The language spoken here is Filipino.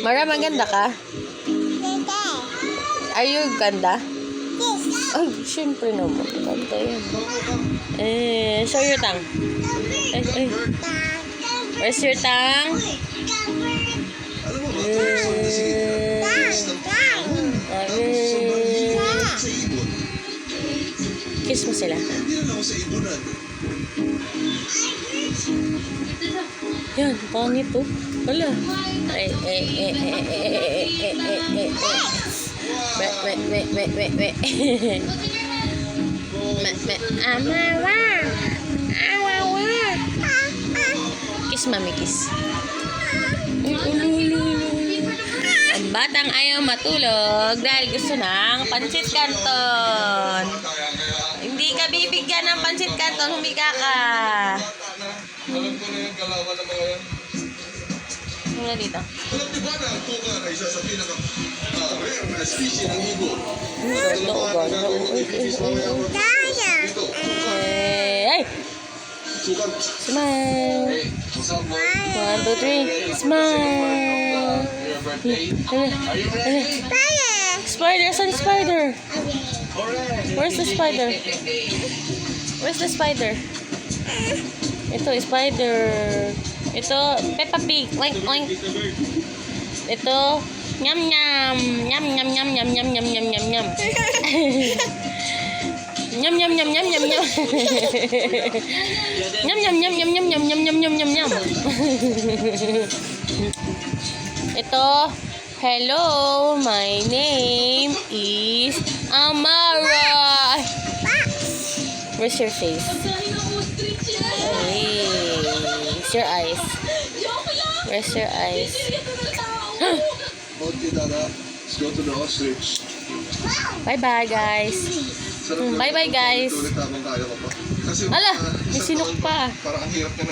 Mara, maganda ka? Are you ganda? Ay, syempre naman. Ganda yan. Show your tongue. Ay. Where's your tongue? Kiss mo sila. Yan, pangit to. Wala. Kiss, mami, kiss. Ang batang ayaw matulog dahil gusto ng pansit canton. Hindi ka bibigyan ng pansit canton, humiga ka. Alam ko na yung kalawan ng mga yan. Muna dito. Alam niyo ba na ang tukan ay isa sa pinaka-rare na species ng ibon? Ito. Ay! Smile! 1, 2, 3. Smile! Spider! Saan yung spider? Where's the spider? Where's the spider? Ito, spider. Ito, Peppa Pig. Oink, oink. Ito, nyam, nyam. Nyam, nyam, nyam, nyam, nyam, nyam, nyam, nyam, nyam. Nyam, nyam, nyam, nyam, nyam, nyam. Nyam, nyam, nyam, nyam, nyam, nyam, nyam, nyam, nyam, nyam, nyam. Ito, hello, my name is Amara. Where's your face? Hey, where's your eyes? Where's your eyes? Okay, Dada. Let's go to the ostrich. Bye-bye, guys. Bye-bye, guys. Ulit habang kaya ko pa. Kasi, Ala, may sinok pa. Parang ang hirap na